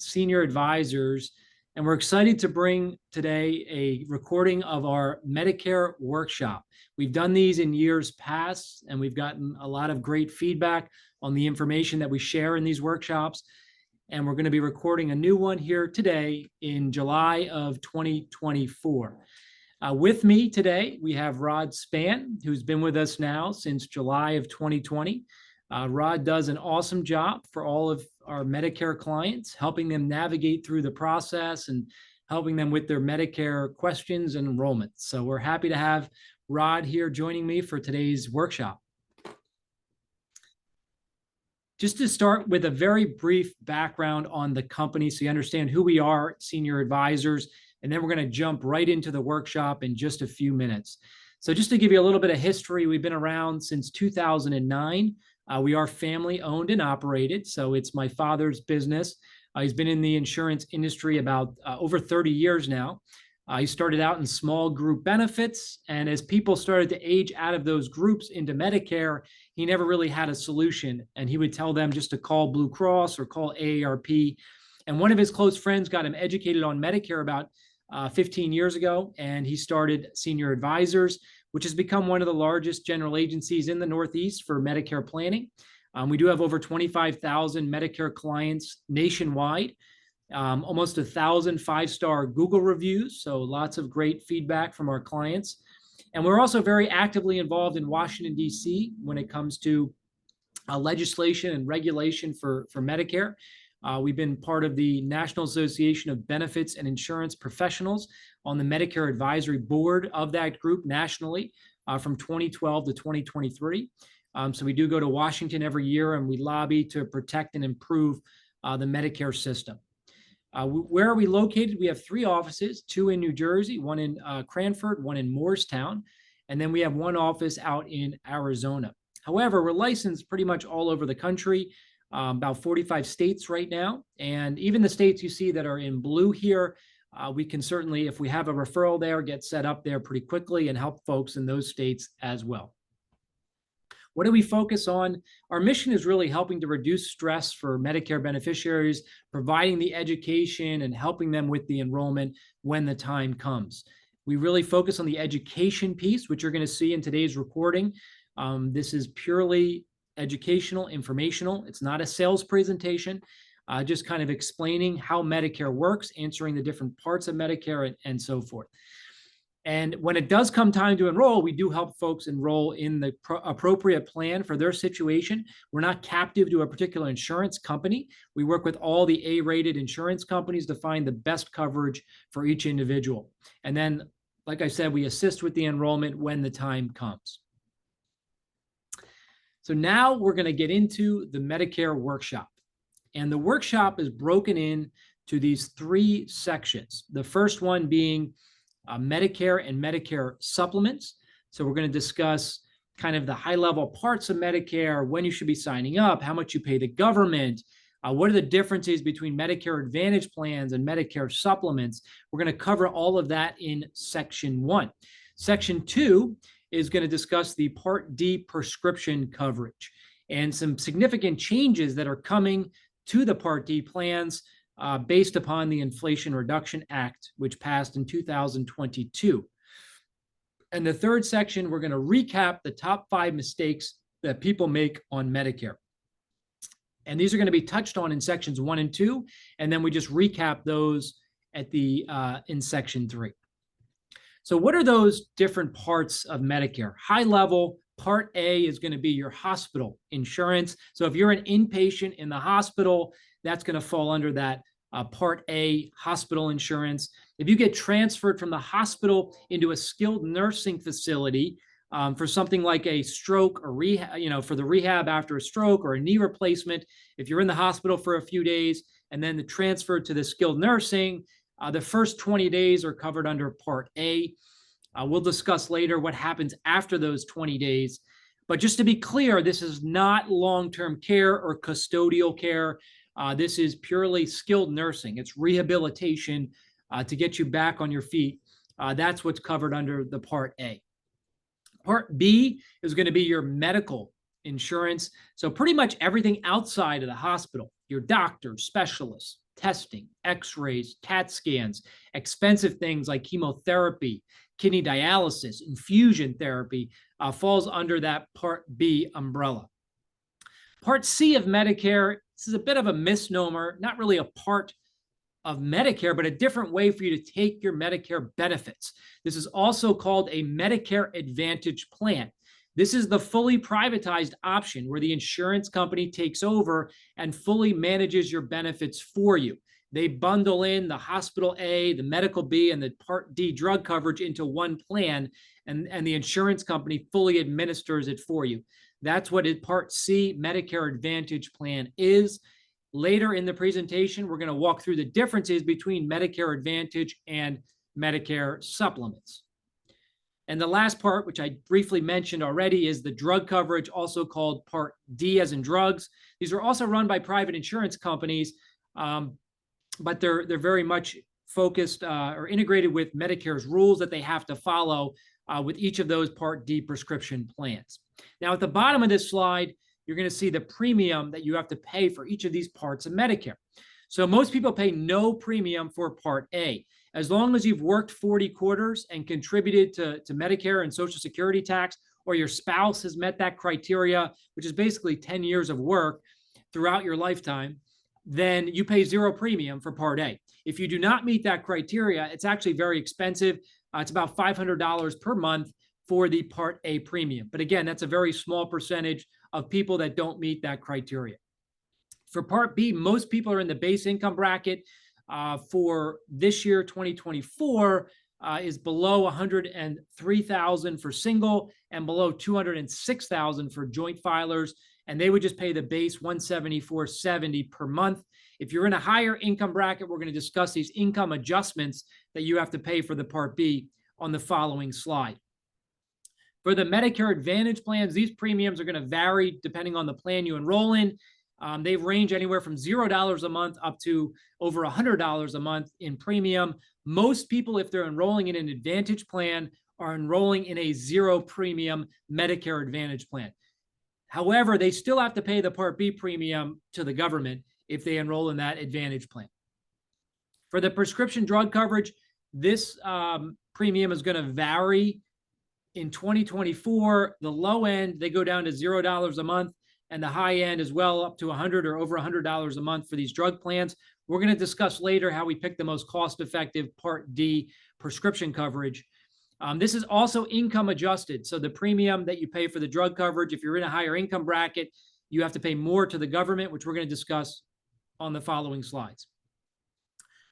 senior advisors, and we're excited to bring today a recording of our Medicare workshop. We've done these in years past, and we've gotten a lot of great feedback on the information that we share in these workshops. And we're going to be recording a new one here today in July of 2024. With me today, we have Rod Spann, who's been with us now since July of 2020. Rod does an awesome job for all of our Medicare clients, helping them navigate through the process and helping them with their Medicare questions and enrollment. So we're happy to have Rod here joining me for today's workshop. Just to start with a very brief background on the company so you understand who we are, Senior Advisors, and then we're going to jump right into the workshop in just a few minutes. So just to give you a little bit of history, we've been around since 2009. We are family owned and operated, so it's my father's business. He's been in the insurance industry about over 30 years now. He started out in small group benefits, and as people started to age out of those groups into Medicare, he never really had a solution, and he would tell them just to call Blue Cross or call AARP. And one of his close friends got him educated on Medicare about 15 years ago, and he started Senior Advisors, which has become one of the largest general agencies in the Northeast for Medicare planning. We do have over 25,000 Medicare clients nationwide, almost 1,000 five-star Google reviews, so lots of great feedback from our clients. And we're also very actively involved in Washington, D.C. when it comes to legislation and regulation for Medicare. We've been part of the National Association of Benefits and Insurance Professionals on the Medicare Advisory Board of that group nationally from 2012 to 2023. So we do go to Washington every year, and we lobby to protect and improve the Medicare system. Where are we located? We have 3 offices, 2 in New Jersey, 1 in Cranford, 1 in Moorestown, and then we have 1 office out in Arizona. However, we're licensed pretty much all over the country. About 45 states right now. And even the states you see that are in blue here, we can certainly, if we have a referral there, get set up there pretty quickly and help folks in those states as well. What do we focus on? Our mission is really helping to reduce stress for Medicare beneficiaries, providing the education and helping them with the enrollment when the time comes. We really focus on the education piece, which you're going to see in today's recording. This is purely educational, informational. It's not a sales presentation, just kind of explaining how Medicare works, answering the different parts of Medicare and so forth. And when it does come time to enroll, we do help folks enroll in the appropriate plan for their situation. We're not captive to a particular insurance company. We work with all the A-rated insurance companies to find the best coverage for each individual. And then, like I said, we assist with the enrollment when the time comes. So now we're going to get into the Medicare workshop. And the workshop is broken into these 3 sections. The first one being Medicare and Medicare supplements. So we're going to discuss kind of the high-level parts of Medicare, when you should be signing up, how much you pay the government, what are the differences between Medicare Advantage plans and Medicare supplements. We're going to cover all of that in section 1. Section 2 is going to discuss the Part D prescription coverage and some significant changes that are coming to the Part D plans based upon the Inflation Reduction Act, which passed in 2022. And the third section, we're going to recap the top 5 mistakes that people make on Medicare. And these are going to be touched on in sections 1 and 2, and then we just recap those at the in section 3. So what are those different parts of Medicare? High level, Part A is going to be your hospital insurance. So if you're an inpatient in the hospital, that's going to fall under that Part A hospital insurance. If you get transferred from the hospital into a skilled nursing facility for something like a stroke or rehab, for the rehab after a stroke or a knee replacement, if you're in the hospital for a few days and then the transfer to the skilled nursing, the first 20 days are covered under Part A. We'll discuss later what happens after those 20 days. But just to be clear, this is not long-term care or custodial care. This is purely skilled nursing. It's rehabilitation to get you back on your feet. That's what's covered under the Part A. Part B is going to be your medical insurance. So pretty much everything outside of the hospital, your doctors, specialists, testing, x-rays, CAT scans, expensive things like chemotherapy, kidney dialysis, infusion therapy falls under that Part B umbrella. Part C of Medicare, this is a bit of a misnomer, not really a part of Medicare, but a different way for you to take your Medicare benefits. This is also called a Medicare Advantage plan. This is the fully privatized option where the insurance company takes over and fully manages your benefits for you. They bundle in the hospital A, the medical B, and the Part D drug coverage into one plan, and the insurance company fully administers it for you. That's what a Part C Medicare Advantage plan is. Later in the presentation, we're going to walk through the differences between Medicare Advantage and Medicare supplements. And the last part, which I briefly mentioned already, is the drug coverage, also called Part D as in drugs. These are also run by private insurance companies, but they're very much focused or integrated with Medicare's rules that they have to follow with each of those Part D prescription plans. Now, at the bottom of this slide, you're going to see the premium that you have to pay for each of these parts of Medicare. So most people pay no premium for Part A. As long as you've worked 40 quarters and contributed to Medicare and Social Security tax, or your spouse has met that criteria, which is basically 10 years of work throughout your lifetime, then you pay zero premium for Part A. If you do not meet that criteria, it's actually very expensive. It's about $500 per month for the Part A premium. But again, that's a very small percentage of people that don't meet that criteria. For Part B, most people are in the base income bracket. For this year, 2024, is below $103,000 for single and below $206,000 for joint filers, and they would just pay the base $174.70 per month. If you're in a higher income bracket, we're going to discuss these income adjustments that you have to pay for the Part B on the following slide. For the Medicare Advantage plans, these premiums are going to vary depending on the plan you enroll in. They range anywhere from $0 a month up to over $100 a month in premium. Most people, if they're enrolling in an Advantage plan, are enrolling in a zero premium Medicare Advantage plan. However, they still have to pay the Part B premium to the government if they enroll in that Advantage plan. For the prescription drug coverage, this premium is going to vary. In 2024, the low end, they go down to $0 a month, and the high end as well up to $100 or over $100 a month for these drug plans. We're going to discuss later how we pick the most cost-effective Part D prescription coverage. This is also income adjusted. So the premium that you pay for the drug coverage, if you're in a higher income bracket, you have to pay more to the government, which we're going to discuss on the following slides.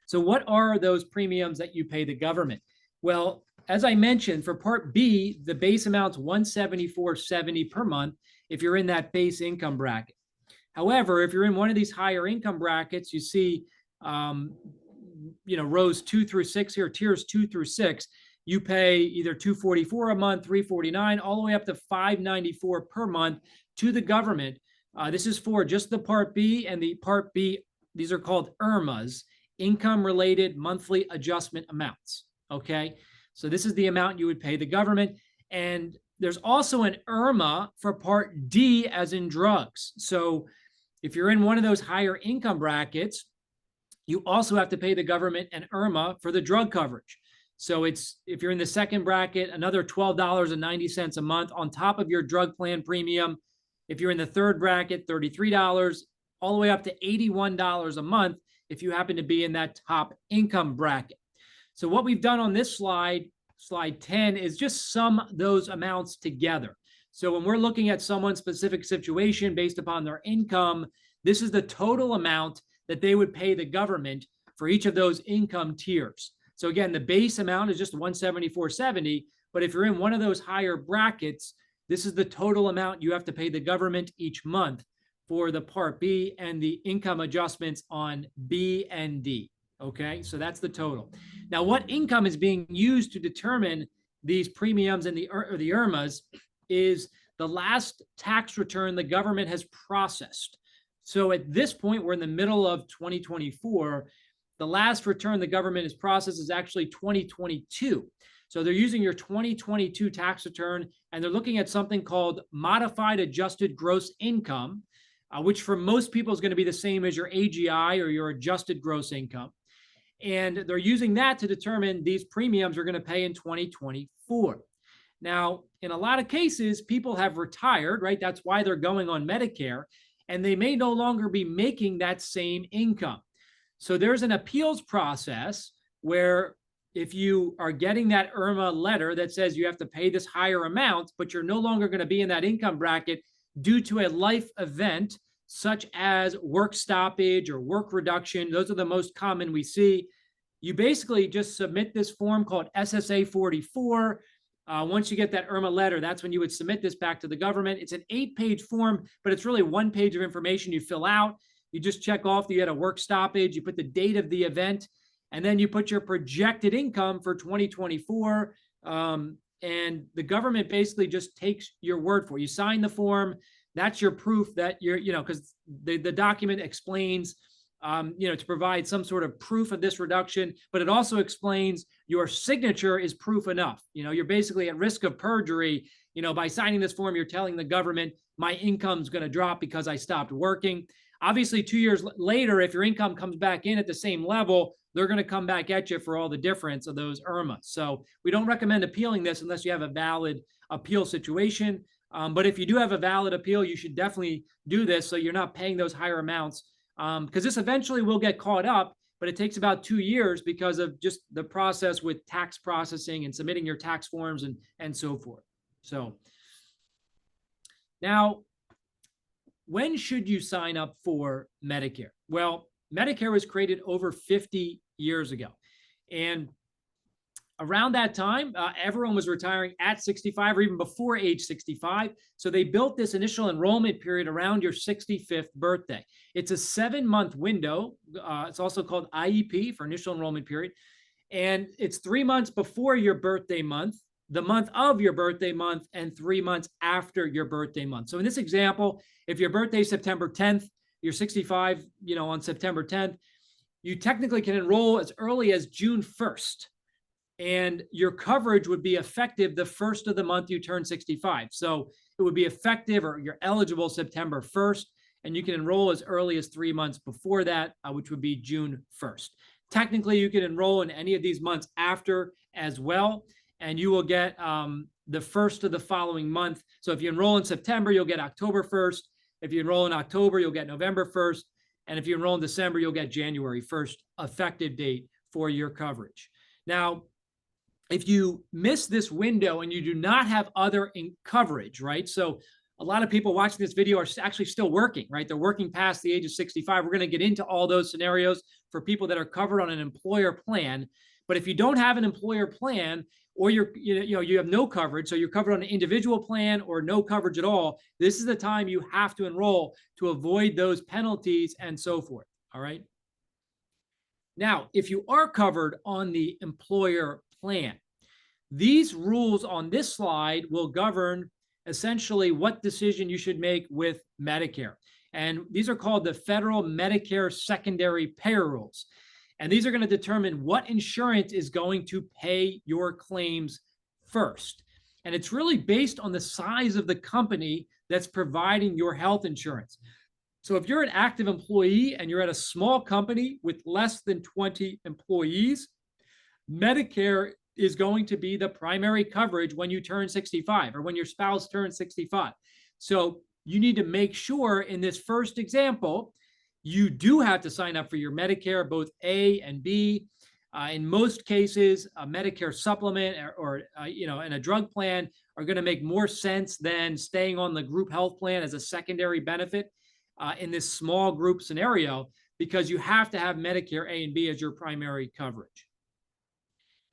So what are those premiums that you pay the government? Well, as I mentioned, for Part B, the base amount's $174.70 per month if you're in that base income bracket. However, if you're in one of these higher income brackets, you see, rows 2 through 6 here, tiers 2 through 6, you pay either $244 a month, $349, all the way up to $594 per month to the government. This is for just the Part B and the Part B. These are called IRMAAs, income-related monthly adjustment amounts. Okay, so this is the amount you would pay the government. And there's also an IRMAA for Part D as in drugs. So if you're in one of those higher income brackets, you also have to pay the government an IRMAA for the drug coverage. So if you're in the second bracket, another $12.90 a month on top of your drug plan premium. If you're in the third bracket, $33, all the way up to $81 a month if you happen to be in that top income bracket. So what we've done on this slide, slide 10, is just sum those amounts together. So when we're looking at someone's specific situation based upon their income, this is the total amount that they would pay the government for each of those income tiers. So again, the base amount is just $174.70, but if you're in one of those higher brackets, this is the total amount you have to pay the government each month for the Part B and the income adjustments on B and D. Okay, so that's the total. Now, what income is being used to determine these premiums and the IRMAAs is the last tax return the government has processed. So at this point, we're in the middle of 2024. The last return the government has processed is actually 2022. So they're using your 2022 tax return, and they're looking at something called modified adjusted gross income. which for most people is going to be the same as your AGI or your adjusted gross income. And they're using that to determine these premiums are going to pay in 2024. Now, in a lot of cases, people have retired, right? That's why they're going on Medicare, and they may no longer be making that same income. So there's an appeals process where if you are getting that IRMAA letter that says you have to pay this higher amount, but you're no longer going to be in that income bracket due to a life event, such as work stoppage or work reduction, those are the most common we see. You basically just submit this form called SSA 44. Once you get that IRMAA letter, that's when you would submit this back to the government. It's an 8-page form, but it's really 1 page of information you fill out. You just check off that you had a work stoppage, you put the date of the event, and then you put your projected income for 2024. And the government basically just takes your word for it. You sign the form. That's your proof that you're, because the document explains, to provide some sort of proof of this reduction, but it also explains your signature is proof enough. You're basically at risk of perjury. By signing this form, you're telling the government my income's going to drop because I stopped working. Obviously, 2 years later, if your income comes back in at the same level, they're going to come back at you for all the difference of those IRMAAs. So we don't recommend appealing this unless you have a valid appeal situation. But if you do have a valid appeal, you should definitely do this so you're not paying those higher amounts, because this eventually will get caught up, but it takes about 2 years because of just the process with tax processing and submitting your tax forms and so forth. So now, when should you sign up for Medicare? Well, Medicare was created over 50 years ago. And around that time, everyone was retiring at 65 or even before age 65. So they built this initial enrollment period around your 65th birthday. It's a 7-month window. It's also called IEP for initial enrollment period. And it's 3 months before your birthday month, the month of your birthday month, and 3 months after your birthday month. So in this example, if your birthday is September 10th, you're 65, on September 10th, you technically can enroll as early as June 1st. And your coverage would be effective the first of the month you turn 65. So it would be effective, or you're eligible, September 1st, and you can enroll as early as 3 months before that, which would be June 1st. Technically, you can enroll in any of these months after as well, and you will get the first of the following month. So if you enroll in September, you'll get October 1st. If you enroll in October, you'll get November 1st. And if you enroll in December, you'll get January 1st effective date for your coverage. Now, if you miss this window and you do not have other coverage, right? So a lot of people watching this video are actually still working, right? They're working past the age of 65. We're going to get into all those scenarios for people that are covered on an employer plan. But if you don't have an employer plan, or you have no coverage, so you're covered on an individual plan or no coverage at all, this is the time you have to enroll to avoid those penalties and so forth. All right. Now, if you are covered on the employer plan, these rules on this slide will govern essentially what decision you should make with Medicare. And these are called the federal Medicare secondary payer rules. And these are going to determine what insurance is going to pay your claims first. And it's really based on the size of the company that's providing your health insurance. So if you're an active employee and you're at a small company with less than 20 employees, Medicare is going to be the primary coverage when you turn 65 or when your spouse turns 65. So you need to make sure in this first example, you do have to sign up for your Medicare, both A and B. In most cases, a Medicare supplement or and a drug plan are going to make more sense than staying on the group health plan as a secondary benefit in this small group scenario, because you have to have Medicare A and B as your primary coverage.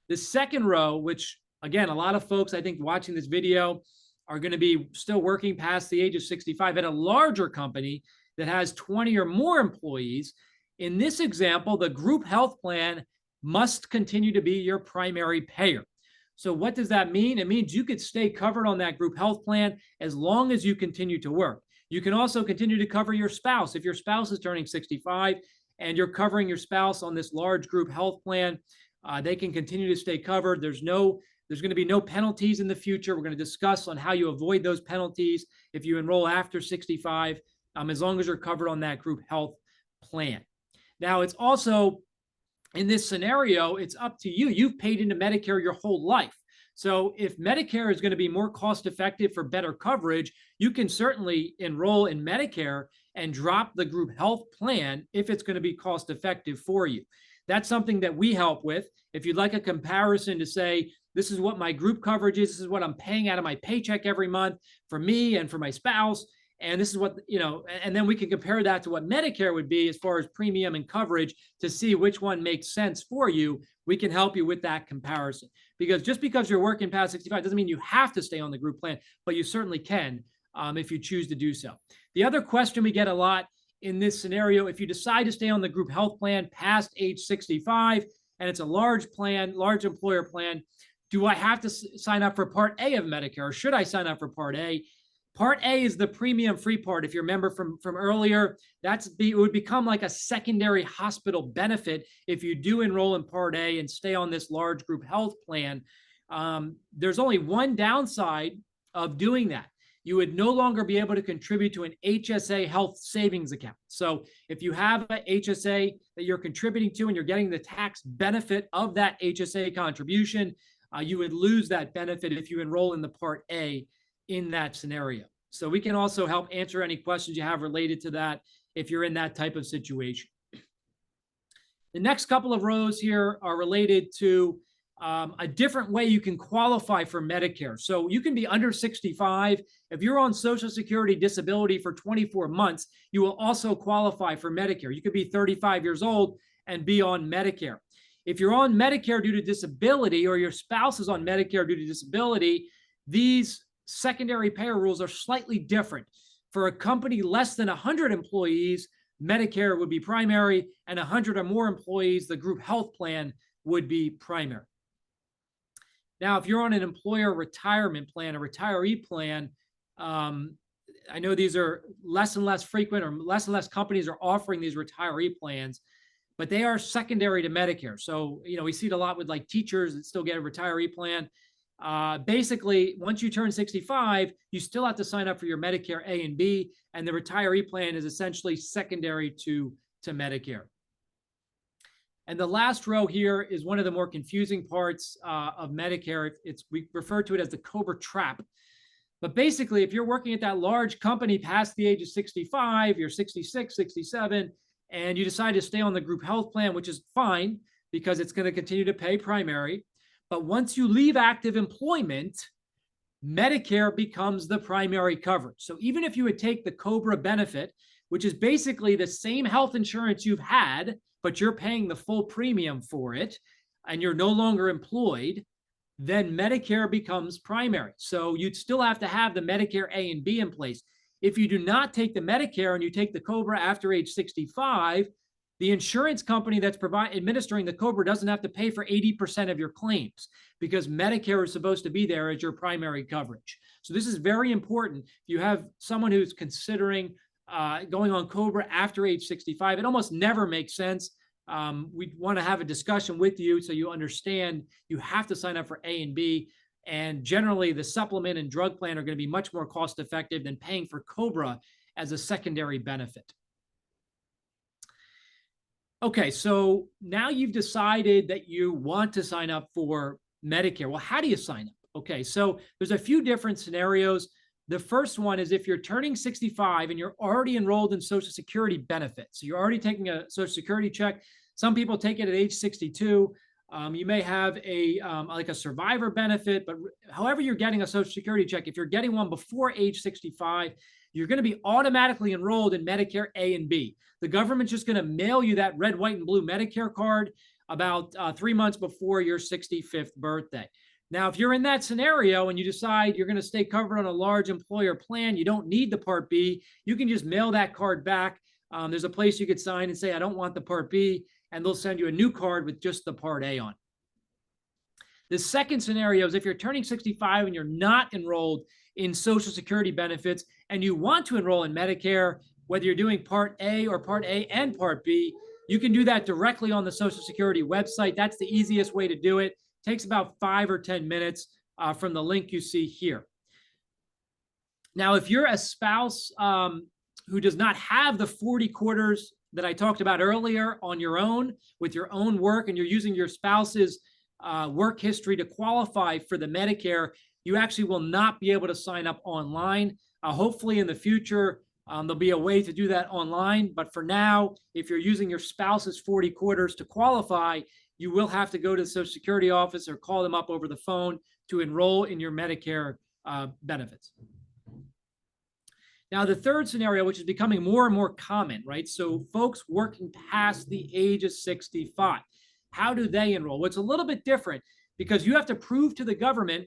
The second row, which again, a lot of folks I think watching this video are going to be still working past the age of 65 at a larger company that has 20 or more employees. In this example, the group health plan must continue to be your primary payer. So what does that mean? It means you could stay covered on that group health plan as long as you continue to work. You can also continue to cover your spouse. If your spouse is turning 65 and you're covering your spouse on this large group health plan, they can continue to stay covered. There's going to be no penalties in the future. We're going to discuss on how you avoid those penalties if you enroll after 65. as long as you're covered on that group health plan. Now, it's also, in this scenario, it's up to you. You've paid into Medicare your whole life. So if Medicare is going to be more cost effective for better coverage, you can certainly enroll in Medicare and drop the group health plan if it's going to be cost effective for you. That's something that we help with. If you'd like a comparison to say, this is what my group coverage is, this is what I'm paying out of my paycheck every month for me and for my spouse, and this is what, and then we can compare that to what Medicare would be as far as premium and coverage to see which one makes sense for you. We can help you with that comparison, because just because you're working past 65 doesn't mean you have to stay on the group plan, but you certainly can if you choose to do so. The other question we get a lot in this scenario, if you decide to stay on the group health plan past age 65, and it's a large plan, large employer plan, do I have to sign up for Part A of Medicare, or should I sign up for Part A? Part A is the premium free part. If you remember from earlier, it would become like a secondary hospital benefit if you do enroll in Part A and stay on this large group health plan. There's only one downside of doing that. You would no longer be able to contribute to an HSA health savings account. So if you have an HSA that you're contributing to and you're getting the tax benefit of that HSA contribution, you would lose that benefit if you enroll in the Part A in that scenario. So we can also help answer any questions you have related to that if you're in that type of situation. The next couple of rows here are related to a different way you can qualify for Medicare. So you can be under 65. If you're on Social Security disability for 24 months, you will also qualify for Medicare. You could be 35 years old and be on Medicare. If you're on Medicare due to disability, or your spouse is on Medicare due to disability, these secondary payer rules are slightly different. For a company less than 100 employees, Medicare would be primary, and 100 or more employees, the group health plan would be primary. Now, if you're on an employer retirement plan, a retiree plan, I know these are less and less frequent, or less and less companies are offering these retiree plans, but they are secondary to Medicare. So, we see it a lot with like teachers that still get a retiree plan. Basically, once you turn 65, you still have to sign up for your Medicare A and B, and the retiree plan is essentially secondary to Medicare. And the last row here is one of the more confusing parts of Medicare. We refer to it as the COBRA trap. But basically, if you're working at that large company past the age of 65, you're 66, 67, and you decide to stay on the group health plan, which is fine because it's going to continue to pay primary. But once you leave active employment, Medicare becomes the primary coverage. So even if you would take the COBRA benefit, which is basically the same health insurance you've had, but you're paying the full premium for it, and you're no longer employed, then Medicare becomes primary. So you'd still have to have the Medicare A and B in place. If you do not take the Medicare and you take the COBRA after age 65, the insurance company that's administering the COBRA doesn't have to pay for 80% of your claims, because Medicare is supposed to be there as your primary coverage. So this is very important. If you have someone who's considering going on COBRA after age 65, it almost never makes sense. We want to have a discussion with you so you understand you have to sign up for A and B. And generally, the supplement and drug plan are going to be much more cost effective than paying for COBRA as a secondary benefit. Okay, so now you've decided that you want to sign up for Medicare. Well, how do you sign up? Okay, so there's a few different scenarios. The first one is if you're turning 65 and you're already enrolled in Social Security benefits. So you're already taking a Social Security check. Some people take it at age 62. You may have like a survivor benefit, but however you're getting a Social Security check, if you're getting one before age 65, you're going to be automatically enrolled in Medicare A and B. The government's just going to mail you that red, white, and blue Medicare card about 3 months before your 65th birthday. Now, if you're in that scenario and you decide you're going to stay covered on a large employer plan, you don't need the Part B, you can just mail that card back. There's a place you could sign and say, I don't want the Part B, and they'll send you a new card with just the Part A on. The second scenario is if you're turning 65 and you're not enrolled in Social Security benefits and you want to enroll in Medicare, whether you're doing Part A or Part A and Part B, you can do that directly on the Social Security website. That's the easiest way to do it. It takes about 5 or 10 minutes from the link you see here. Now, if you're a spouse who does not have the 40 quarters that I talked about earlier on your own with your own work, and you're using your spouse's work history to qualify for the Medicare, you actually will not be able to sign up online. Hopefully in the future, there'll be a way to do that online. But for now, if you're using your spouse's 40 quarters to qualify, you will have to go to the Social Security office or call them up over the phone to enroll in your Medicare benefits. Now, the third scenario, which is becoming more and more common, right? So folks working past the age of 65, how do they enroll? Well, it's a little bit different because you have to prove to the government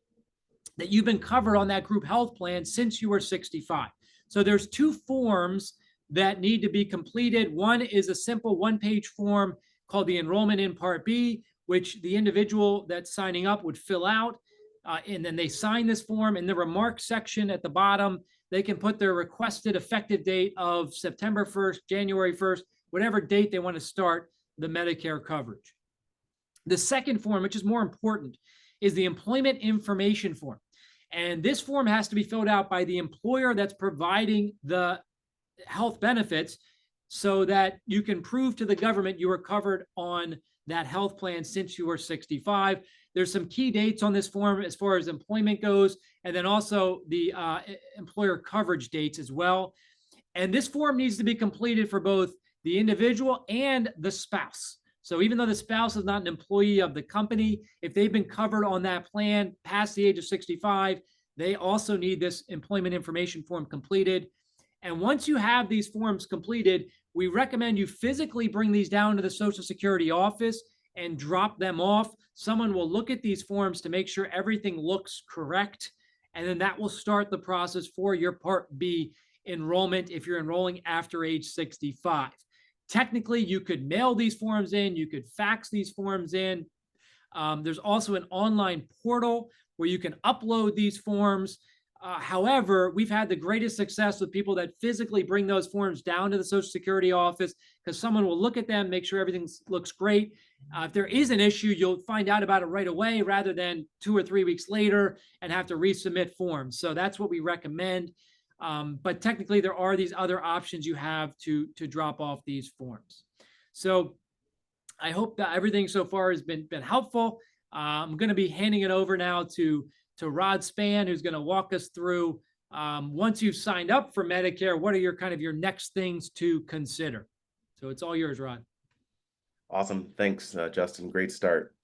that you've been covered on that group health plan since you were 65. So there's two forms that need to be completed. One is a simple one-page form called the enrollment in Part B, which the individual that's signing up would fill out. And then they sign this form. In the remarks section at the bottom, they can put their requested effective date of September 1st, January 1st, whatever date they want to start the Medicare coverage. The second form, which is more important, is the employment information form. And this form has to be filled out by the employer that's providing the health benefits so that you can prove to the government you were covered on that health plan since you were 65. There's some key dates on this form as far as employment goes, and then also the employer coverage dates as well. And this form needs to be completed for both the individual and the spouse. So even though the spouse is not an employee of the company, if they've been covered on that plan past the age of 65, they also need this employment information form completed. And once you have these forms completed, we recommend you physically bring these down to the Social Security office and drop them off. Someone will look at these forms to make sure everything looks correct. And then that will start the process for your Part B enrollment if you're enrolling after age 65. Technically, you could mail these forms in, you could fax these forms in. There's also an online portal where you can upload these forms. However, we've had the greatest success with people that physically bring those forms down to the Social Security office because someone will look at them, make sure everything looks great. If there is an issue, you'll find out about it right away rather than 2 or 3 weeks later and have to resubmit forms. So that's what we recommend. But technically, there are these other options you have to drop off these forms. So I hope that everything so far has been helpful. I'm going to be handing it over now to Rod Span, who's going to walk us through once you've signed up for Medicare, what are your next things to consider? So it's all yours, Rod. Awesome. Thanks, Justin. Great start.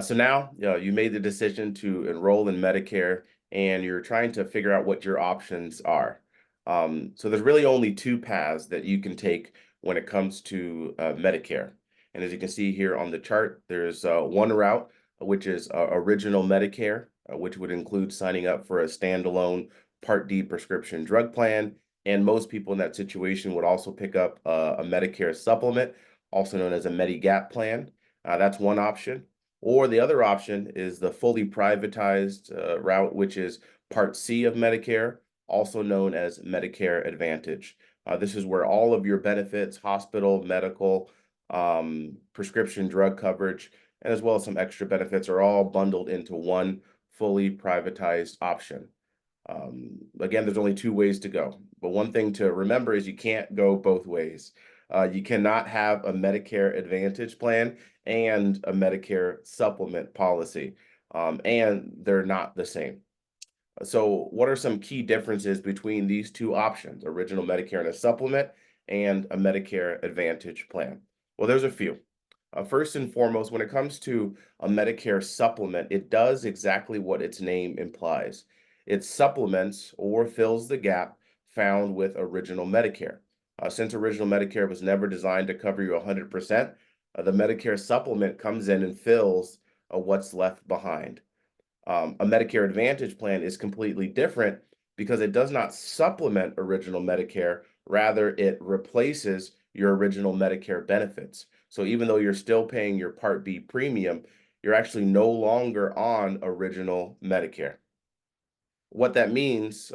So now you made the decision to enroll in Medicare and you're trying to figure out what your options are. So there's really only two paths that you can take when it comes to Medicare. And as you can see here on the chart, there's one route, which is Original Medicare, which would include signing up for a standalone Part D prescription drug plan. And most people in that situation would also pick up a Medicare supplement, also known as a Medigap plan. That's one option. Or the other option is the fully privatized route, which is Part C of Medicare, also known as Medicare Advantage. This is where all of your benefits, hospital, medical, prescription drug coverage, and as well as some extra benefits are all bundled into one fully privatized option. Again, there's only two ways to go. But one thing to remember is you can't go both ways. You cannot have a Medicare Advantage plan and a Medicare supplement policy, and they're not the same. So what are some key differences between these two options, Original Medicare and a supplement and a Medicare Advantage plan? Well, there's a few. First and foremost, when it comes to a Medicare supplement, it does exactly what its name implies. It supplements or fills the gap found with Original Medicare. Since Original Medicare was never designed to cover you 100%, the Medicare supplement comes in and fills what's left behind. A Medicare Advantage plan is completely different because it does not supplement Original Medicare, rather it replaces your Original Medicare benefits. So even though you're still paying your Part B premium, you're actually no longer on Original Medicare. What that means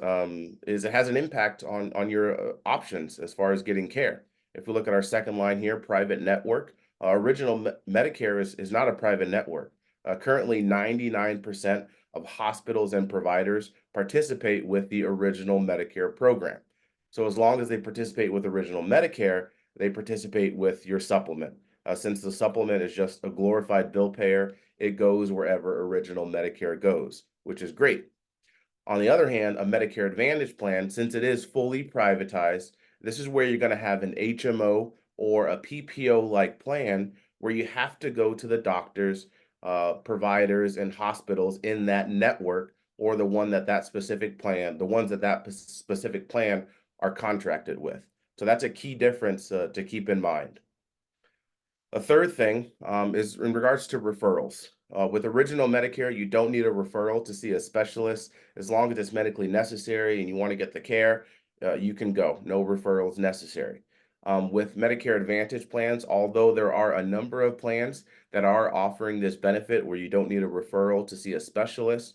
is it has an impact on your options as far as getting care. If we look at our second line here, private network, Original Medicare is not a private network. Currently, 99% of hospitals and providers participate with the Original Medicare program. So as long as they participate with Original Medicare, they participate with your supplement. Since the supplement is just a glorified bill payer, it goes wherever Original Medicare goes, which is great. On the other hand, a Medicare Advantage plan, since it is fully privatized, this is where you're going to have an HMO or a PPO-like plan where you have to go to the doctors, providers, and hospitals in that network, or the one that specific plan, the ones that specific plan are contracted with. So that's a key difference to keep in mind. A third thing is in regards to referrals. With Original Medicare, you don't need a referral to see a specialist. As long as it's medically necessary and you want to get the care, you can go. No referrals necessary. With Medicare Advantage plans, although there are a number of plans that are offering this benefit where you don't need a referral to see a specialist,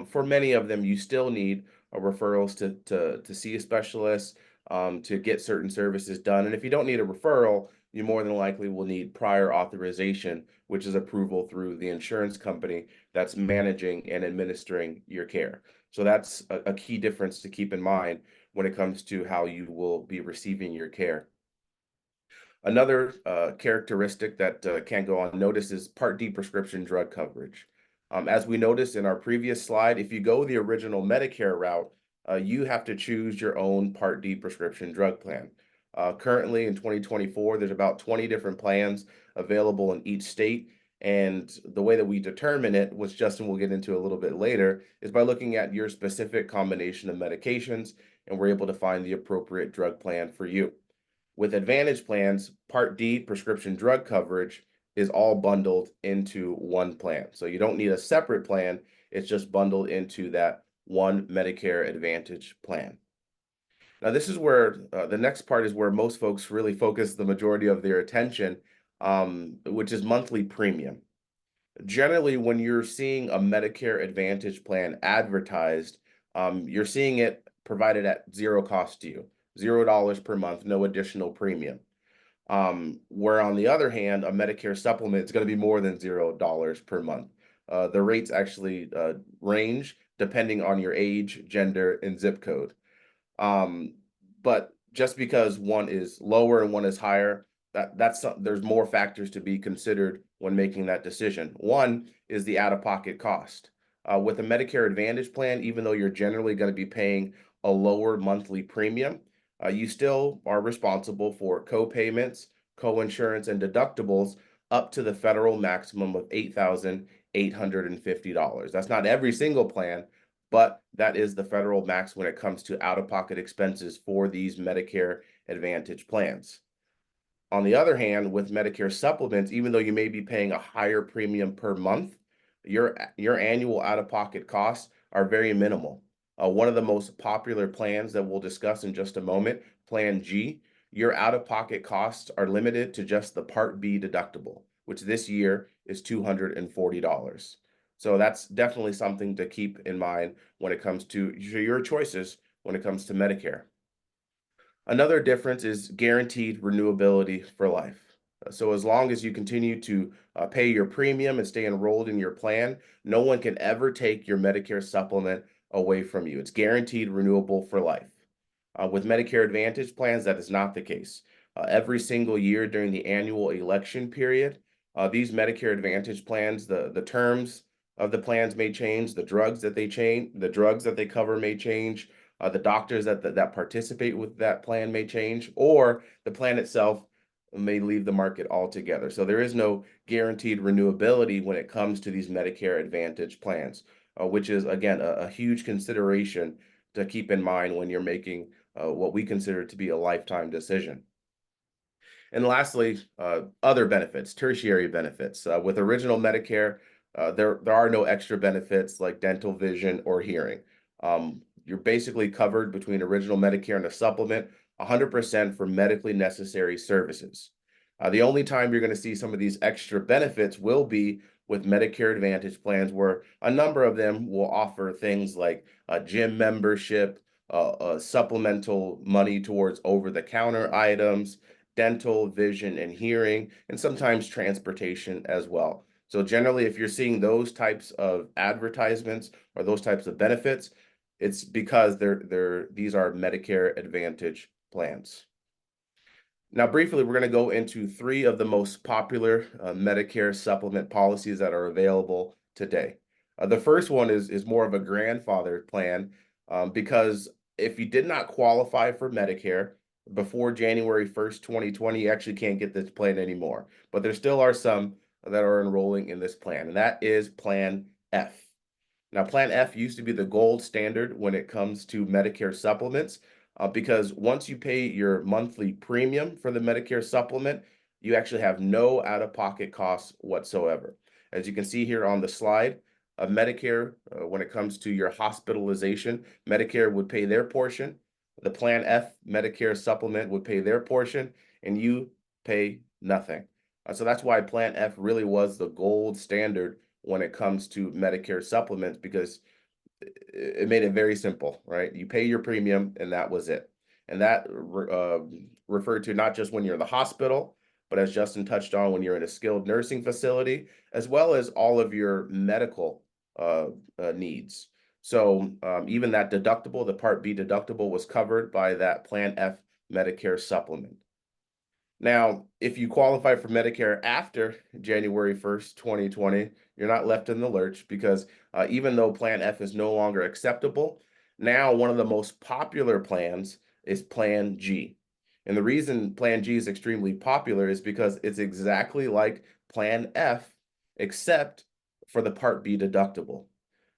for many of them, you still need a referrals to see a specialist, to get certain services done. And if you don't need a referral, you more than likely will need prior authorization, which is approval through the insurance company that's managing and administering your care. So that's a key difference to keep in mind when it comes to how you will be receiving your care. Another characteristic that can't go unnoticed is Part D prescription drug coverage. As we noticed in our previous slide, if you go the Original Medicare route, you have to choose your own Part D prescription drug plan. Currently in 2024, there's about 20 different plans available in each state. And the way that we determine it, which Justin will get into a little bit later, is by looking at your specific combination of medications, and we're able to find the appropriate drug plan for you. With Advantage plans, Part D prescription drug coverage is all bundled into one plan. So you don't need a separate plan. It's just bundled into that one Medicare Advantage plan. Now, this is where the next part is where most folks really focus the majority of their attention, which is monthly premium. Generally, when you're seeing a Medicare Advantage plan advertised, you're seeing it provided at zero cost to you, $0 per month, no additional premium. Where on the other hand, a Medicare supplement is going to be more than $0 per month. The rates actually range depending on your age, gender, and zip code. But just because one is lower and one is higher, there's more factors to be considered when making that decision. One is the out-of-pocket cost. With a Medicare Advantage plan, even though you're generally going to be paying a lower monthly premium, you still are responsible for co-payments, co-insurance, and deductibles up to the federal maximum of $8,850. That's not every single plan, but that is the federal max when it comes to out-of-pocket expenses for these Medicare Advantage plans. On the other hand, with Medicare supplements, even though you may be paying a higher premium per month, your annual out-of-pocket costs are very minimal. One of the most popular plans that we'll discuss in just a moment, Plan G, your out-of-pocket costs are limited to just the Part B deductible, which this year is $240. So that's definitely something to keep in mind when it comes to your choices when it comes to Medicare. Another difference is guaranteed renewability for life. So as long as you continue to pay your premium and stay enrolled in your plan, no one can ever take your Medicare supplement away from you. It's guaranteed renewable for life. With Medicare Advantage plans, that is not the case. Every single year during the annual election period, these Medicare Advantage plans, the terms of the plans may change, the drugs that they cover may change, the doctors that participate with that plan may change, or the plan itself may leave the market altogether. So there is no guaranteed renewability when it comes to these Medicare Advantage plans, which is, again, a huge consideration to keep in mind when you're making what we consider to be a lifetime decision. And lastly, other benefits, tertiary benefits. With Original Medicare, there are no extra benefits like dental, vision, or hearing. You're basically covered between Original Medicare and a supplement 100% for medically necessary services. The only time you're going to see some of these extra benefits will be with Medicare Advantage plans, where a number of them will offer things like a gym membership, supplemental money towards over-the-counter items, dental, vision, and hearing, and sometimes transportation as well. So generally, if you're seeing those types of advertisements or those types of benefits, It's because these are Medicare Advantage plans. Now, briefly, we're going to go into 3 of the most popular Medicare supplement policies that are available today. The first one is more of a grandfathered plan because if you did not qualify for Medicare before January 1st, 2020, you actually can't get this plan anymore. But there still are some that are enrolling in this plan, and that is Plan F. Now, Plan F used to be the gold standard when it comes to Medicare supplements because once you pay your monthly premium for the Medicare supplement, you actually have no out-of-pocket costs whatsoever. As you can see here on the slide, Medicare, when it comes to your hospitalization, Medicare would pay their portion. The Plan F Medicare supplement would pay their portion, and you pay nothing. So that's why Plan F really was the gold standard when it comes to Medicare supplements because it made it very simple, right? You pay your premium and that was it. And that referred to not just when you're in the hospital, but as Justin touched on, when you're in a skilled nursing facility, as well as all of your medical needs. So even that deductible, the Part B deductible, was covered by that Plan F Medicare supplement. Now, if you qualify for Medicare after January 1st, 2020, you're not left in the lurch because even though Plan F is no longer acceptable, now one of the most popular plans is Plan G. And the reason Plan G is extremely popular is because it's exactly like Plan F, except for the Part B deductible.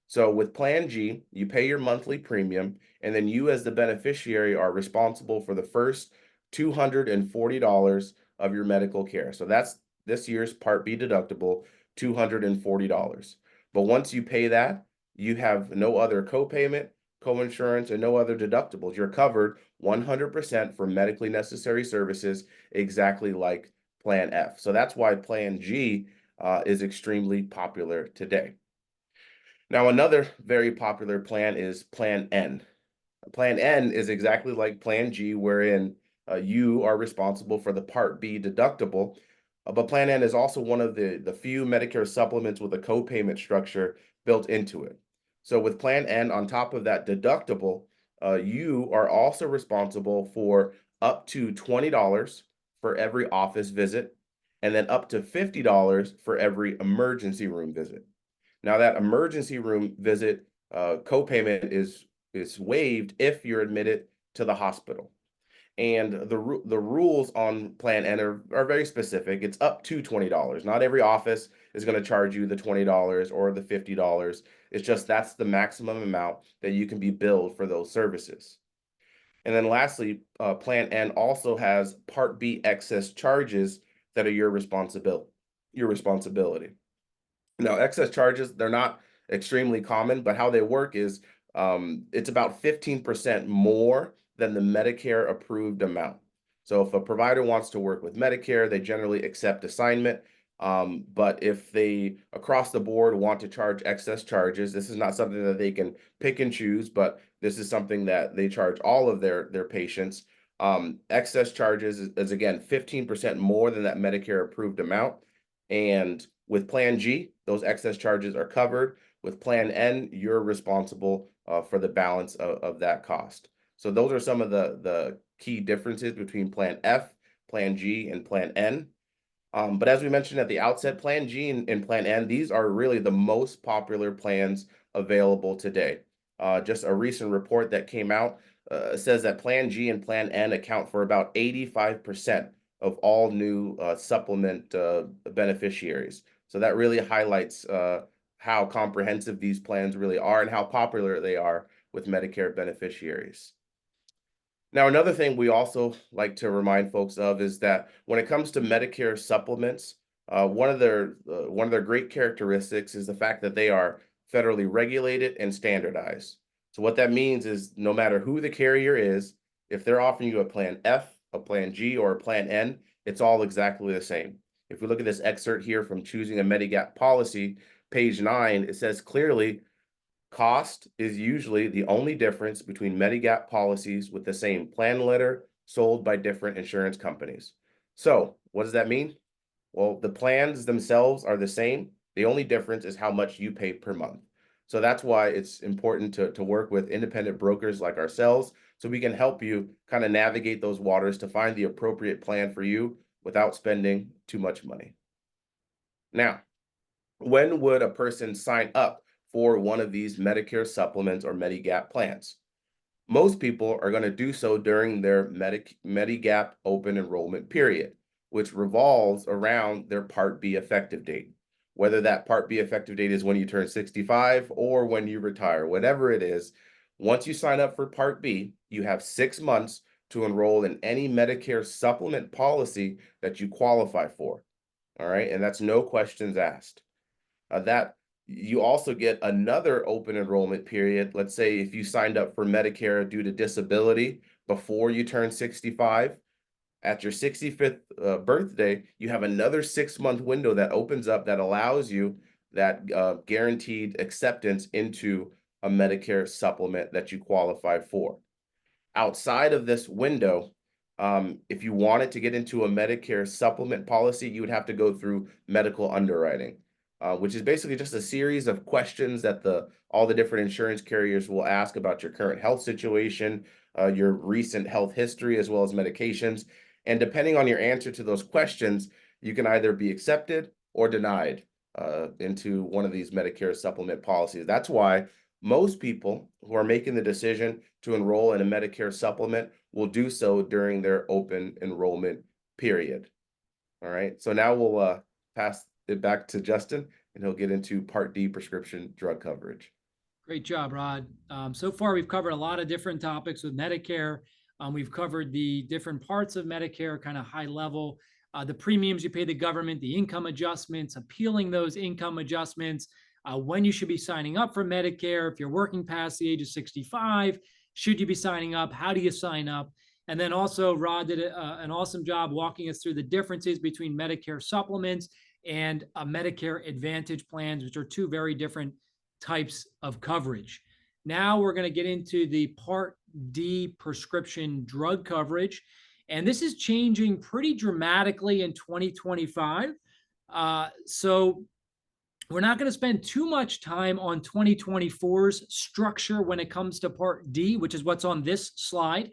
So with Plan G, you pay your monthly premium, and then you as the beneficiary are responsible for the first $240 of your medical care. So that's this year's Part B deductible, $240. But once you pay that, you have no other copayment, coinsurance, and no other deductibles. You're covered 100% for medically necessary services, exactly like Plan F. So that's why Plan G is extremely popular today. Now, another very popular plan is Plan N. Plan N is exactly like Plan G, wherein you are responsible for the Part B deductible. But Plan N is also one of the few Medicare supplements with a copayment structure built into it. So with Plan N, on top of that deductible, you are also responsible for up to $20 for every office visit, and then up to $50 for every emergency room visit. Now, that emergency room visit copayment is waived if you're admitted to the hospital. And the rules on Plan N are very specific. It's up to $20. Not every office is going to charge you the $20 or the $50. It's just that's the maximum amount that you can be billed for those services. And then lastly, Plan N also has Part B excess charges that are your responsibility. Now, excess charges, they're not extremely common, but how they work is it's about 15% more than the Medicare approved amount. So if a provider wants to work with Medicare, they generally accept assignment. But if they across the board want to charge excess charges, this is not something that they can pick and choose, but this is something that they charge all of their patients. Excess charges is again 15% more than that Medicare approved amount. And with Plan G, those excess charges are covered. With Plan N, you're responsible for the balance of that cost. So those are some of the key differences between Plan F, Plan G, and Plan N. But as we mentioned at the outset, Plan G and Plan N, these are really the most popular plans available today. Just a recent report that came out says that Plan G and Plan N account for about 85% of all new supplement beneficiaries. So that really highlights how comprehensive these plans really are and how popular they are with Medicare beneficiaries. Now, another thing we also like to remind folks of is that when it comes to Medicare supplements, one of their great characteristics is the fact that they are federally regulated and standardized. So what that means is no matter who the carrier is, if they're offering you a Plan F, a Plan G, or a Plan N, it's all exactly the same. If we look at this excerpt here from Choosing a Medigap Policy, page 9, it says clearly, cost is usually the only difference between Medigap policies with the same plan letter sold by different insurance companies. So what does that mean? Well, the plans themselves are the same. The only difference is how much you pay per month. So that's why it's important to work with independent brokers like ourselves so we can help you kind of navigate those waters to find the appropriate plan for you without spending too much money. Now, when would a person sign up for one of these Medicare supplements or Medigap plans? Most people are going to do so during their Medigap open enrollment period, which revolves around their Part B effective date. Whether that Part B effective date is when you turn 65 or when you retire, whatever it is, once you sign up for Part B, you have 6 months to enroll in any Medicare supplement policy that you qualify for. All right. And that's no questions asked. That you also get another open enrollment period. Let's say if you signed up for Medicare due to disability before you turn 65, at your 65th birthday, you have another 6 month window that opens up that allows you that guaranteed acceptance into a Medicare supplement that you qualify for. Outside of this window, if you wanted to get into a Medicare supplement policy, you would have to go through medical underwriting, which is basically just a series of questions that all the different insurance carriers will ask about your current health situation, your recent health history, as well as medications. And depending on your answer to those questions, you can either be accepted or denied into one of these Medicare supplement policies. That's why most people who are making the decision to enroll in a Medicare supplement will do so during their open enrollment period. All right. So now we'll pass it back to Justin, and he'll get into Part D prescription drug coverage. Great job, Rod. So far, we've covered a lot of different topics with Medicare. We've covered the different parts of Medicare, kind of high level, the premiums you pay the government, the income adjustments, appealing those income adjustments, when you should be signing up for Medicare. If you're working past the age of 65, should you be signing up? How do you sign up? And then also, Rod did an awesome job walking us through the differences between Medicare supplements and Medicare Advantage plans, which are two very different types of coverage. Now we're going to get into the Part D prescription drug coverage. And this is changing pretty dramatically in 2025. So we're not going to spend too much time on 2024's structure when it comes to Part D, which is what's on this slide.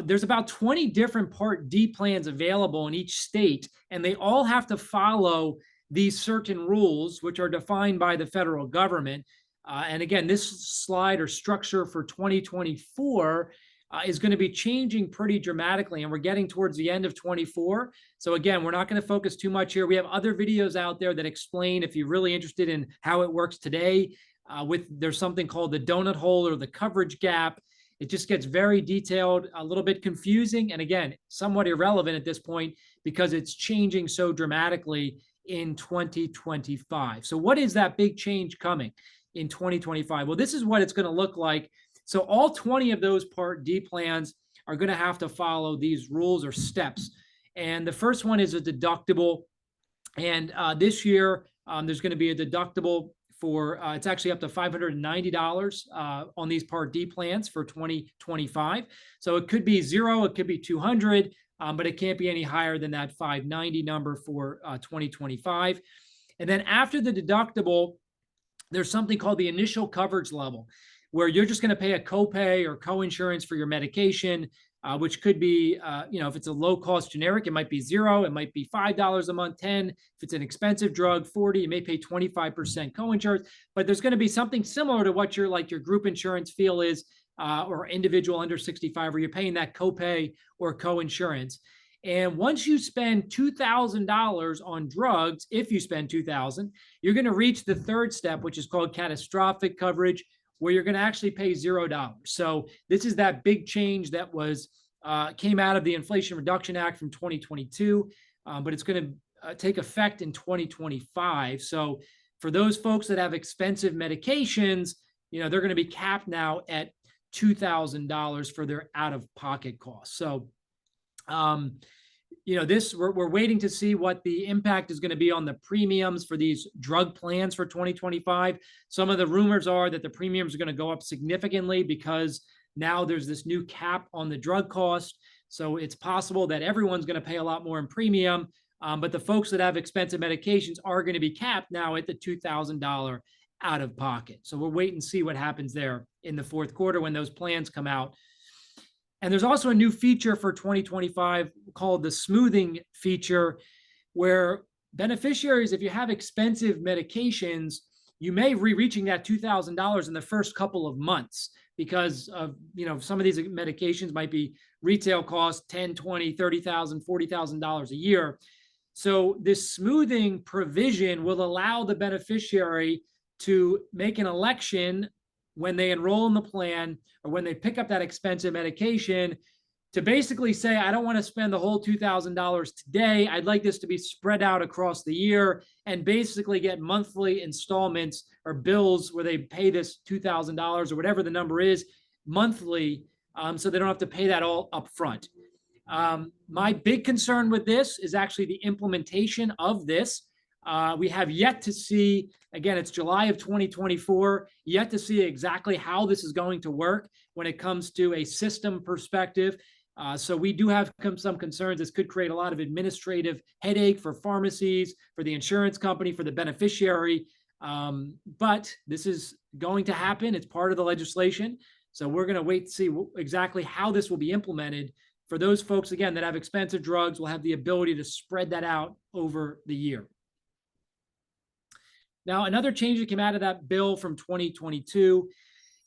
There's about 20 different Part D plans available in each state, and they all have to follow these certain rules, which are defined by the federal government. And again, this slide or structure for 2024 is going to be changing pretty dramatically, and we're getting towards the end of 24. So again, we're not going to focus too much here. We have other videos out there that explain, if you're really interested in how it works today, there's something called the donut hole or the coverage gap. It just gets very detailed, a little bit confusing, and again, somewhat irrelevant at this point because it's changing so dramatically in 2025. So what is that big change coming in 2025? Well, this is what it's going to look like. So all 20 of those Part D plans are going to have to follow these rules or steps. And the first one is a deductible. And this year, there's going to be a deductible for, it's actually up to $590 on these Part D plans for 2025. So it could be zero, it could be 200, but it can't be any higher than that 590 number for 2025. And then after the deductible, there's something called the initial coverage level, where you're just going to pay a copay or co-insurance for your medication, which could be, if it's a low-cost generic, it might be $0. It might be $5 a month, $10. If it's an expensive drug, $40. You may pay 25% co-insurance, but there's going to be something similar to what your group insurance feel is, or individual under 65, where you're paying that copay or co-insurance. And once you spend $2,000 on drugs, if you spend $2,000, you're going to reach the third step, which is called catastrophic coverage, where you're going to actually pay $0. So this is that big change that came out of the Inflation Reduction Act from 2022, but it's going to take effect in 2025. So for those folks that have expensive medications, they're going to be capped now at $2,000 for their out-of-pocket costs. So we're waiting to see what the impact is going to be on the premiums for these drug plans for 2025. Some of the rumors are that the premiums are going to go up significantly because now there's this new cap on the drug cost. So it's possible that everyone's going to pay a lot more in premium, but the folks that have expensive medications are going to be capped now at the $2,000 out of pocket. So we'll wait and see what happens there in the fourth quarter when those plans come out. And there's also a new feature for 2025 called the smoothing feature, where beneficiaries, if you have expensive medications, you may be reaching that $2,000 in the first couple of months because of, some of these medications might be retail costs $10,000, $20,000, $30,000, $40,000 a year. So this smoothing provision will allow the beneficiary to make an election when they enroll in the plan or when they pick up that expensive medication to basically say, I don't want to spend the whole $2,000 today. I'd like this to be spread out across the year and basically get monthly installments or bills where they pay this $2,000 or whatever the number is monthly, so they don't have to pay that all up front. My big concern with this is actually the implementation of this. We have yet to see, again, it's July of 2024, yet to see exactly how this is going to work when it comes to a system perspective. So we do have some concerns. This could create a lot of administrative headache for pharmacies, for the insurance company, for the beneficiary. But this is going to happen. It's part of the legislation. So we're going to wait to see exactly how this will be implemented. For those folks, again, that have expensive drugs, will have the ability to spread that out over the year. Now, another change that came out of that bill from 2022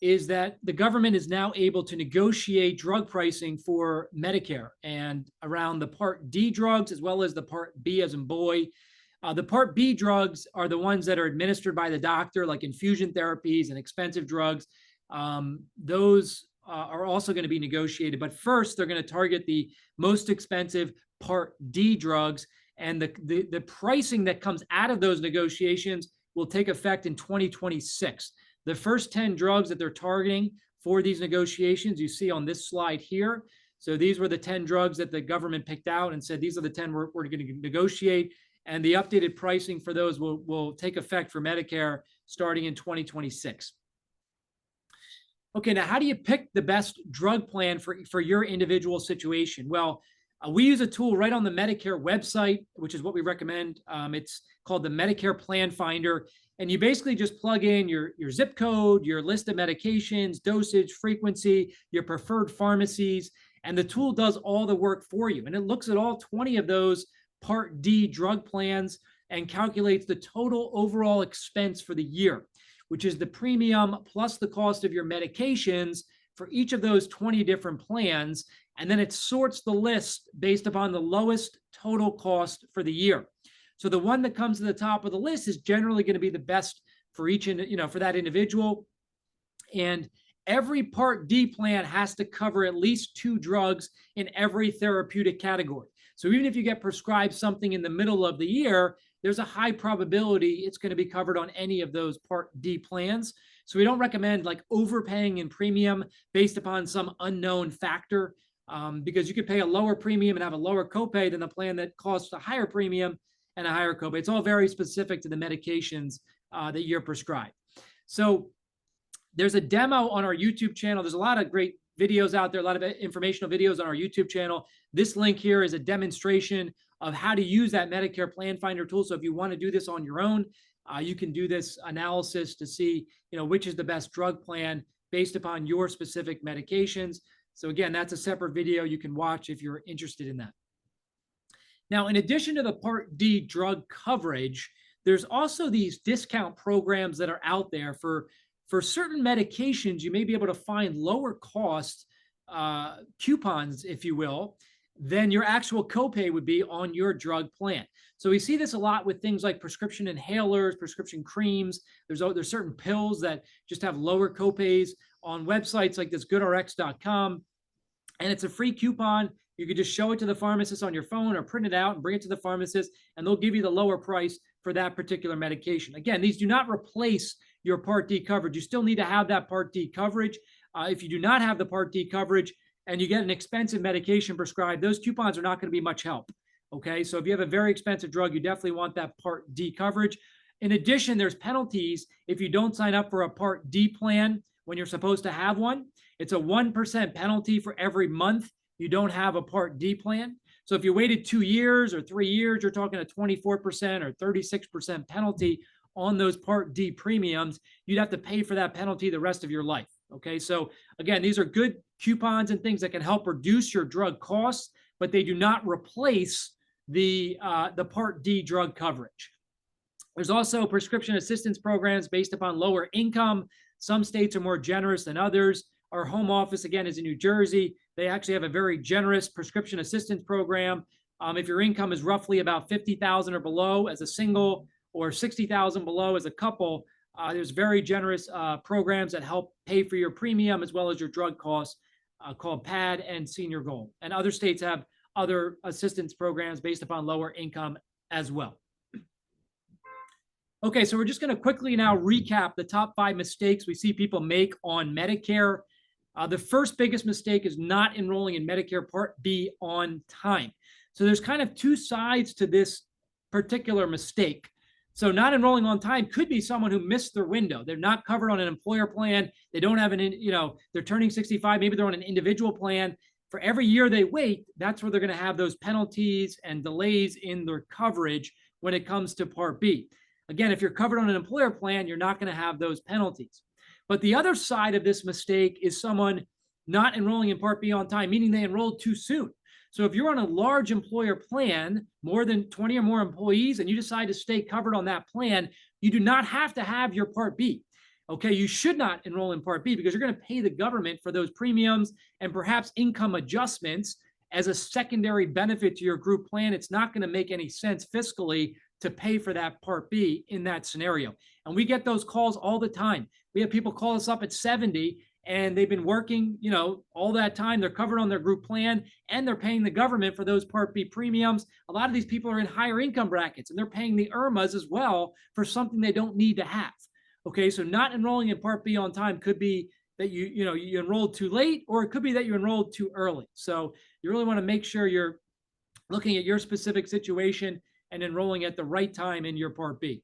is that the government is now able to negotiate drug pricing for Medicare and around the Part D drugs as well as the Part B as in boy. The Part B drugs are the ones that are administered by the doctor, like infusion therapies and expensive drugs. Those are also going to be negotiated. But first, they're going to target the most expensive Part D drugs. And the pricing that comes out of those negotiations will take effect in 2026. The first 10 drugs that they're targeting for these negotiations, you see on this slide here. So these were the 10 drugs that the government picked out and said, these are the 10 we're going to negotiate. And the updated pricing for those will take effect for Medicare starting in 2026. Okay, now how do you pick the best drug plan for your individual situation? Well, we use a tool right on the Medicare website, which is what we recommend. It's called the Medicare Plan Finder. And you basically just plug in your zip code, your list of medications, dosage, frequency, your preferred pharmacies, and the tool does all the work for you. And it looks at all 20 of those Part D drug plans and calculates the total overall expense for the year, which is the premium plus the cost of your medications for each of those 20 different plans. And then it sorts the list based upon the lowest total cost for the year. So the one that comes to the top of the list is generally going to be the best for each, for that individual. And every Part D plan has to cover at least 2 drugs in every therapeutic category. So even if you get prescribed something in the middle of the year, there's a high probability it's going to be covered on any of those Part D plans. So we don't recommend like overpaying in premium based upon some unknown factor, because you could pay a lower premium and have a lower copay than the plan that costs a higher premium and a higher copay. It's all very specific to the medications that you're prescribed. So there's a demo on our YouTube channel. There's a lot of great videos out there, a lot of informational videos on our YouTube channel. This link here is a demonstration of how to use that Medicare Plan Finder tool. So if you want to do this on your own, you can do this analysis to see, which is the best drug plan based upon your specific medications. So again, that's a separate video you can watch if you're interested in that. Now, in addition to the Part D drug coverage, there's also these discount programs that are out there for certain medications. You may be able to find lower cost coupons, if you will, than your actual copay would be on your drug plan. So we see this a lot with things like prescription inhalers, prescription creams. There's certain pills that just have lower copays on websites like this goodrx.com. And it's a free coupon. You could just show it to the pharmacist on your phone or print it out and bring it to the pharmacist, and they'll give you the lower price for that particular medication. Again, these do not replace your Part D coverage. You still need to have that Part D coverage. If you do not have the Part D coverage and you get an expensive medication prescribed, those coupons are not going to be much help. Okay, so if you have a very expensive drug, you definitely want that Part D coverage. In addition, there's penalties if you don't sign up for a Part D plan when you're supposed to have one. It's a 1% penalty for every month you don't have a Part D plan. So if you waited 2 years or 3 years, you're talking a 24% or 36% penalty on those Part D premiums, you'd have to pay for that penalty the rest of your life. Okay, so again, these are good coupons and things that can help reduce your drug costs, but they do not replace the Part D drug coverage. There's also prescription assistance programs based upon lower income. Some states are more generous than others. Our home office, again, is in New Jersey. They actually have a very generous prescription assistance program. If your income is roughly about $50,000 or below as a single, or $60,000 below as a couple, there's very generous programs that help pay for your premium as well as your drug costs, called PAD and Senior Gold. And other states have other assistance programs based upon lower income as well. Okay, so we're just going to quickly now recap the top 5 mistakes we see people make on Medicare. The first biggest mistake is not enrolling in Medicare Part B on time. So there's kind of 2 sides to this particular mistake. So not enrolling on time could be someone who missed their window. They're not covered on an employer plan. They don't have they're turning 65. Maybe they're on an individual plan. For every year they wait, that's where they're going to have those penalties and delays in their coverage when it comes to Part B. Again, if you're covered on an employer plan, you're not going to have those penalties. But the other side of this mistake is someone not enrolling in Part B on time, meaning they enrolled too soon. So if you're on a large employer plan, more than 20 or more employees, and you decide to stay covered on that plan, you do not have to have your Part B. Okay, you should not enroll in Part B because you're going to pay the government for those premiums and perhaps income adjustments as a secondary benefit to your group plan. It's not going to make any sense fiscally to pay for that Part B in that scenario. And we get those calls all the time. We have people call us up at 70 and they've been working, all that time. They're covered on their group plan and they're paying the government for those Part B premiums. A lot of these people are in higher income brackets and they're paying the IRMAAs as well for something they don't need to have. Okay, so not enrolling in Part B on time could be that you enrolled too late, or it could be that you enrolled too early. So you really want to make sure you're looking at your specific situation and enrolling at the right time in your Part B.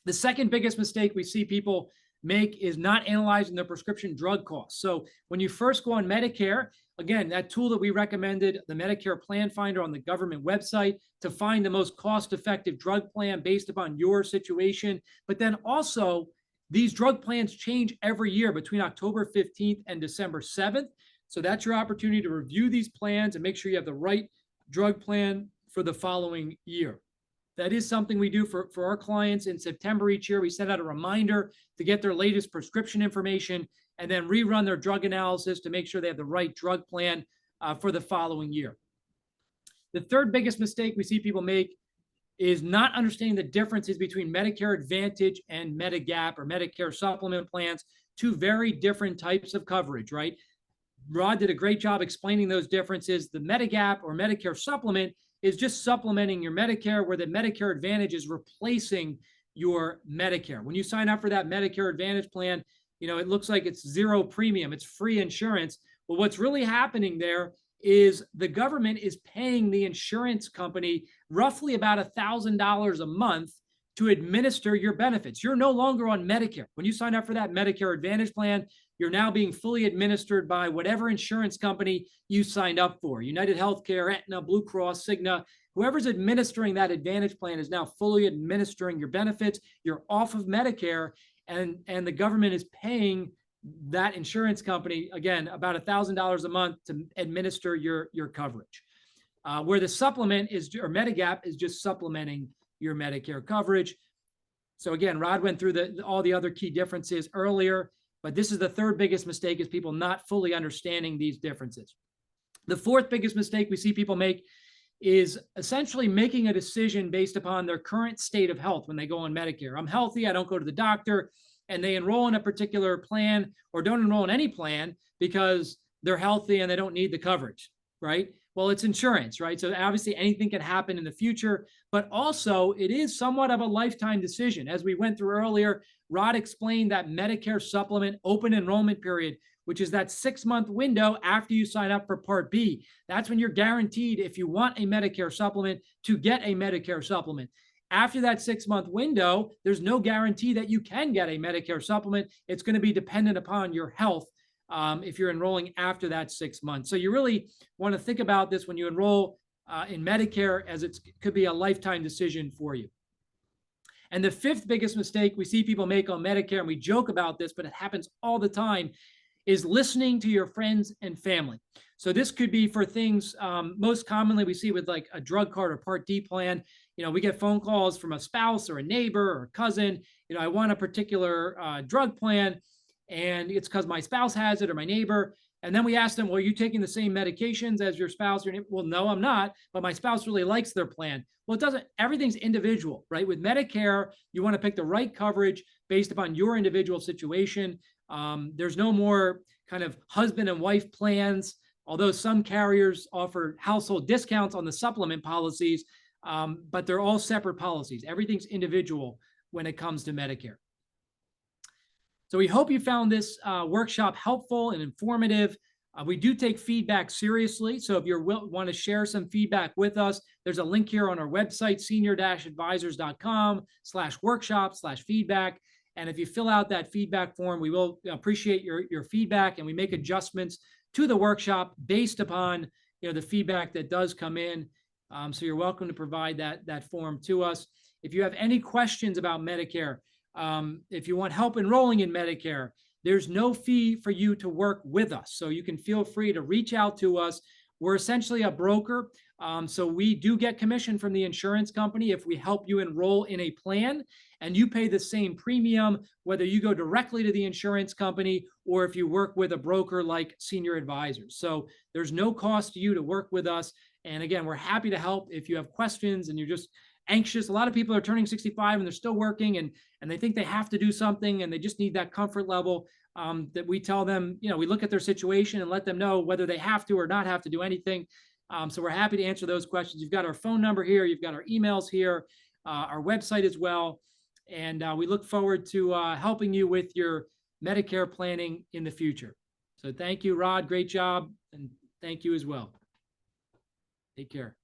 The second biggest mistake we see people make is not analyzing their prescription drug costs. So when you first go on Medicare, again, that tool that we recommended, the Medicare Plan Finder on the government website, to find the most cost-effective drug plan based upon your situation. But then also, these drug plans change every year between October 15th and December 7th. So that's your opportunity to review these plans and make sure you have the right drug plan for the following year. That is something we do for our clients in September each year. We send out a reminder to get their latest prescription information and then rerun their drug analysis to make sure they have the right drug plan for the following year. The third biggest mistake we see people make is not understanding the differences between Medicare Advantage and Medigap or Medicare supplement plans, 2 very different types of coverage, right? Rod did a great job explaining those differences. The Medigap or Medicare supplement is just supplementing your Medicare, where the Medicare Advantage is replacing your Medicare. When you sign up for that Medicare Advantage plan, it looks like it's 0 premium, it's free insurance. Well, what's really happening there is the government is paying the insurance company roughly about $1,000 a month to administer your benefits. You're no longer on Medicare. When you sign up for that Medicare Advantage plan, you're now being fully administered by whatever insurance company you signed up for. United Healthcare, Aetna, Blue Cross, Cigna, whoever's administering that Advantage plan is now fully administering your benefits. You're off of Medicare, and the government is paying that insurance company, again, about $1,000 a month to administer your coverage. Where the supplement is, or Medigap, is just supplementing your Medicare coverage. So again, Rod went through all the other key differences earlier, but this is the third biggest mistake, is people not fully understanding these differences. The fourth biggest mistake we see people make is essentially making a decision based upon their current state of health when they go on Medicare. I'm healthy, I don't go to the doctor, and they enroll in a particular plan or don't enroll in any plan because they're healthy and they don't need the coverage, right? Well, it's insurance, right? So obviously anything can happen in the future, but also it is somewhat of a lifetime decision. As we went through earlier, Rod explained that Medicare supplement open enrollment period, which is that 6-month window after you sign up for Part B. That's when you're guaranteed, if you want a Medicare supplement, to get a Medicare supplement. After that 6-month window, there's no guarantee that you can get a Medicare supplement. It's going to be dependent upon your health if you're enrolling after that 6 months. So you really want to think about this when you enroll in Medicare, as it could be a lifetime decision for you. And the fifth biggest mistake we see people make on Medicare, and we joke about this, but it happens all the time, is listening to your friends and family. So this could be for things most commonly we see with like a drug card or Part D plan. We get phone calls from a spouse or a neighbor or a cousin. I want a particular drug plan, and it's because my spouse has it or my neighbor. And then we ask them, well, are you taking the same medications as your spouse? Well, no, I'm not, but my spouse really likes their plan. Well, it doesn't, everything's individual, right? With Medicare, you want to pick the right coverage based upon your individual situation. There's no more kind of husband and wife plans, although some carriers offer household discounts on the supplement policies, but they're all separate policies. Everything's individual when it comes to Medicare. So we hope you found this workshop helpful and informative. We do take feedback seriously. So if you want to share some feedback with us, there's a link here on our website, senior-advisors.com/workshop/feedback. And if you fill out that feedback form, we will appreciate your feedback, and we make adjustments to the workshop based upon the feedback that does come in. So you're welcome to provide that form to us. If you have any questions about Medicare, if you want help enrolling in Medicare, there's no fee for you to work with us. So you can feel free to reach out to us. We're essentially a broker. So we do get commission from the insurance company if we help you enroll in a plan, and you pay the same premium, whether you go directly to the insurance company or if you work with a broker like Senior Advisors. So there's no cost to you to work with us. And again, we're happy to help if you have questions and you're just anxious. A lot of people are turning 65 and they're still working, and they think they have to do something, and they just need that comfort level that we tell them, we look at their situation and let them know whether they have to or not have to do anything. So we're happy to answer those questions. You've got our phone number here. You've got our emails here, our website as well. And we look forward to helping you with your Medicare planning in the future. So thank you, Rod. Great job. And thank you as well. Take care.